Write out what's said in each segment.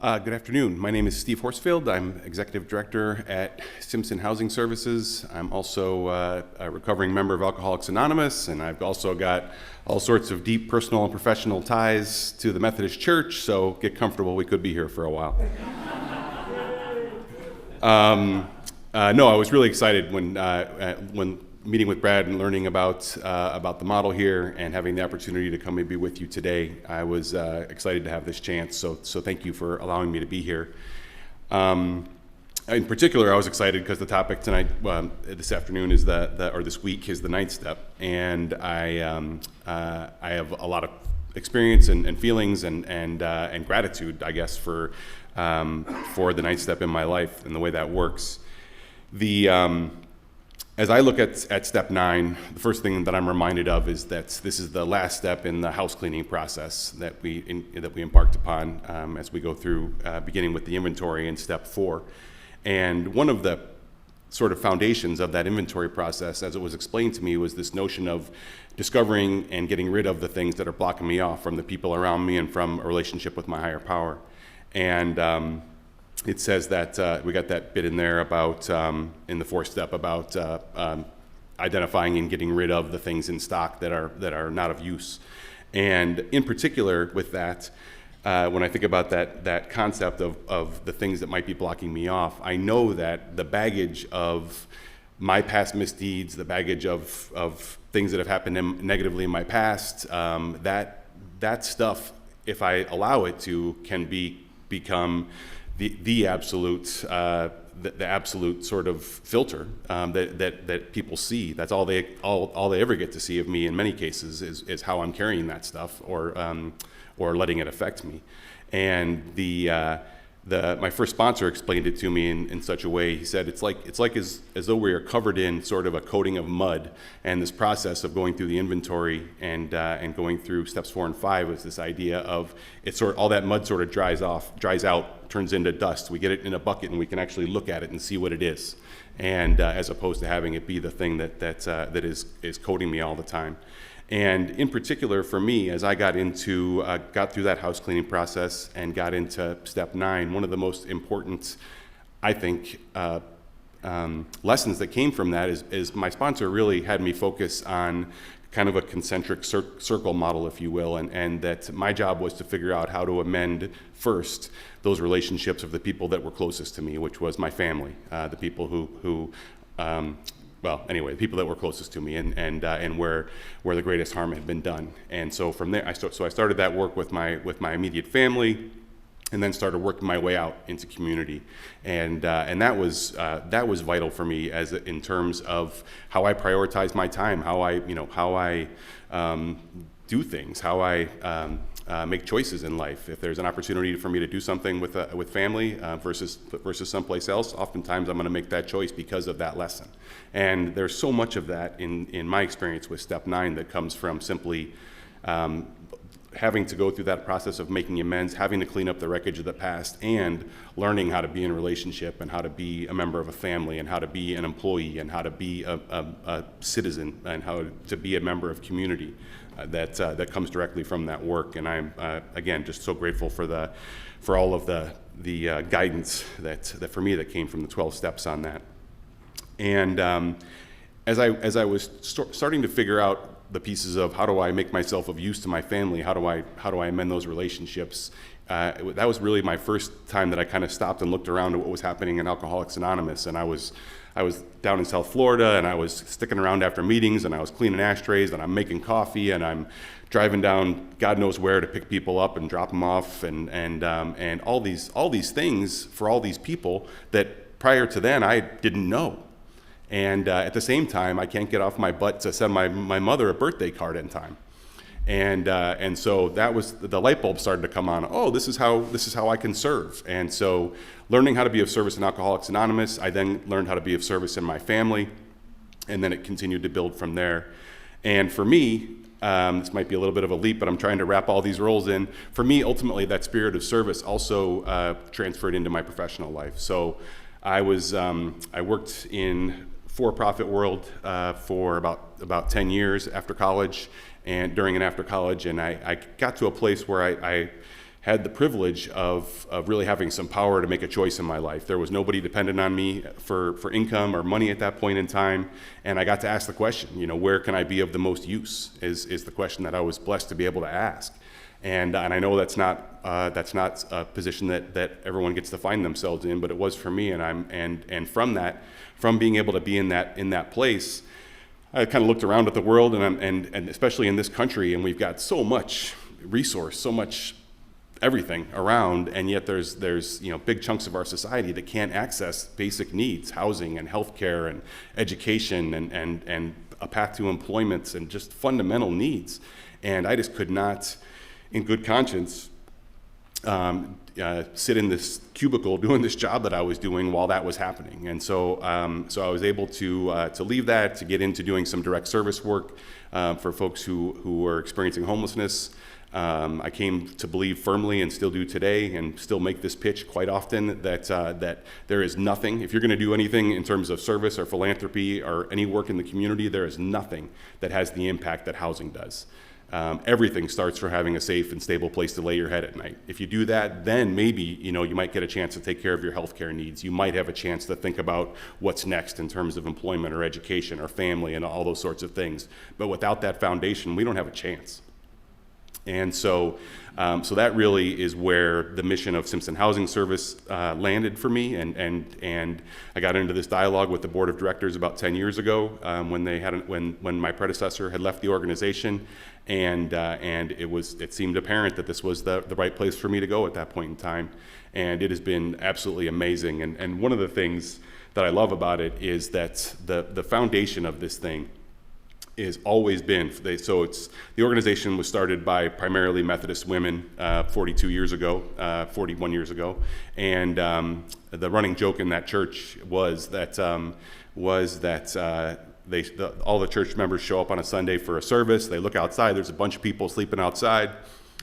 Good afternoon. My name is Steve Horsfield. I'm Executive Director at Simpson Housing Services. I'm also a recovering member of Alcoholics Anonymous, and I've also got all sorts of deep personal and professional ties to the Methodist Church, so get comfortable. We could be here for a while. No, I was really excited when meeting with Brad and learning about the model here and having the opportunity to come and be with you today. I was excited to have this chance, so thank you for allowing me to be here. In particular, I was excited because the topic tonight, this afternoon, is or this week is the ninth step, and I have a lot of experience and feelings and gratitude, I guess, for the ninth step in my life and the way that works. As I look at step 9, the first thing that I'm reminded of is that this is the last step in the house cleaning process that we embarked upon as we go through, beginning with the inventory in step 4. And one of the sort of foundations of that inventory process, as it was explained to me, was this notion of discovering and getting rid of the things that are blocking me off from the people around me and from a relationship with my higher power. And it says that we got that bit in there about, in the 4th step, about identifying and getting rid of the things in stock that are not of use. And in particular with that, when I think about that concept of the things that might be blocking me off, I know that the baggage of my past misdeeds, the baggage of things that have happened negatively in my past, that stuff, if I allow it to, can become the absolute sort of filter that people see. That's all they ever get to see of me in many cases is how I'm carrying that stuff or letting it affect me. And my first sponsor explained it to me in such a way. He said it's like as though we are covered in sort of a coating of mud, and this process of going through the inventory and going through steps 4 and 5 is this idea of all that mud sort of dries out, turns into dust. We get it in a bucket and we can actually look at it and see what it is, and as opposed to having it be the thing that is coating me all the time. And in particular for me, as I got through that house cleaning process and got into step 9, one of the most important, I think, lessons that came from that is my sponsor really had me focus on kind of a concentric circle model, if you will, and that my job was to figure out how to amend first those relationships of the people that were closest to me, which was my family, the people who the people that were closest to me and where the greatest harm had been done. And so from there, I started that work with my immediate family, and then started working my way out into community. And that was vital for me in terms of how I prioritize my time, how I do things, how I make choices in life. If there's an opportunity for me to do something with family versus someplace else, oftentimes I'm going to make that choice because of that lesson. And there's so much of that in my experience with step 9 that comes from simply having to go through that process of making amends, having to clean up the wreckage of the past, and learning how to be in a relationship and how to be a member of a family and how to be an employee and how to be a citizen and how to be a member of community. That comes directly from that work, and I'm again just so grateful for all of the guidance that for me that came from the 12 steps on that. And as I was starting to figure out the pieces of how do I make myself of use to my family, how do I amend those relationships, that was really my first time that I kind of stopped and looked around at what was happening in Alcoholics Anonymous. And I was down in South Florida, and I was sticking around after meetings, and I was cleaning ashtrays, and I'm making coffee, and I'm driving down God knows where to pick people up and drop them off, and all these things for all these people that prior to then I didn't know. And at the same time, I can't get off my butt to send my mother a birthday card in time. And so that was the light bulb started to come on. Oh, this is how I can serve. And so learning how to be of service in Alcoholics Anonymous, I then learned how to be of service in my family, and then it continued to build from there. And for me, this might be a little bit of a leap, but I'm trying to wrap all these roles in. For me, ultimately, that spirit of service also transferred into my professional life. So I worked in for-profit world for about 10 years after college and during and after college, and I got to a place where I had the privilege of really having some power to make a choice in my life. There was nobody dependent on me for income or money at that point in time, and I got to ask the question, where can I be of the most use is the question that I was blessed to be able to ask. And I know that's not a position that everyone gets to find themselves in, but it was for me, and from being able to be in that place, I kind of looked around at the world, and especially in this country, and we've got so much resource, so much everything around, and yet there's big chunks of our society that can't access basic needs, housing and healthcare and education and a path to employment and just fundamental needs. And I just could not, in good conscience, sit in this cubicle doing this job that I was doing while that was happening. And so I was able to leave that, to get into doing some direct service work for folks who were experiencing homelessness. I came to believe firmly, and still do today, and still make this pitch quite often, that there is nothing, if you're going to do anything in terms of service or philanthropy or any work in the community, there is nothing that has the impact that housing does. Everything starts from having a safe and stable place to lay your head at night. If you do that, then maybe you might get a chance to take care of your healthcare needs. You might have a chance to think about what's next in terms of employment or education or family and all those sorts of things. But without that foundation, we don't have a chance. And so that really is where the mission of Simpson Housing Service landed for me, and I got into this dialogue with the board of directors about 10 years ago when my predecessor had left the organization, and it seemed apparent that this was the right place for me to go at that point in time, and it has been absolutely amazing. And one of the things that I love about it is that the foundation of this thing is always been, the organization was started by primarily Methodist women 41 years ago, and the running joke in that church was that all the church members show up on a Sunday for a service, they look outside, there's a bunch of people sleeping outside,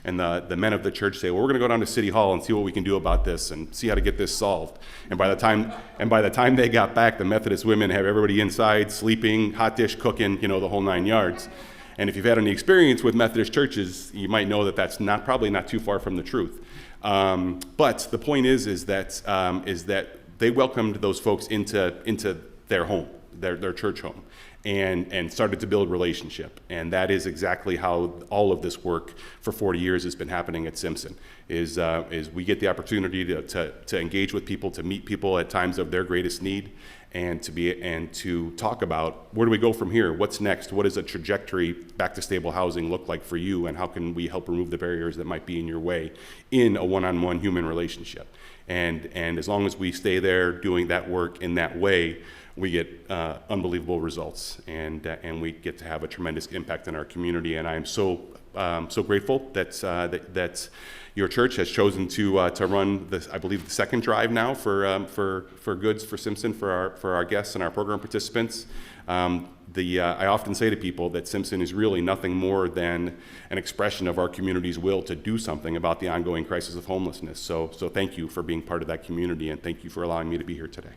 and the men of the church say, well, we're going to go down to City Hall and see what we can do about this and see how to get this solved. And by the time they got back, the Methodist women have everybody inside sleeping, hot dish cooking, the whole 9 yards. And if you've had any experience with Methodist churches, you might know that that's probably not too far from the truth. But the point is that they welcomed those folks into their home, their church home, and started to build relationship. And that is exactly how all of this work for 40 years has been happening at Simpson, is we get the opportunity to engage with people, to meet people at times of their greatest need, and to talk about where do we go from here, what's next, what does a trajectory back to stable housing look like for you, and how can we help remove the barriers that might be in your way in a one-on-one human relationship. And as long as we stay there doing that work in that way, we get unbelievable results, and we get to have a tremendous impact in our community. And I am so grateful that your church has chosen to run this, I believe, the second drive now for goods for Simpson for our guests and our program participants. I often say to people that Simpson is really nothing more than an expression of our community's will to do something about the ongoing crisis of homelessness. So thank you for being part of that community, and thank you for allowing me to be here today.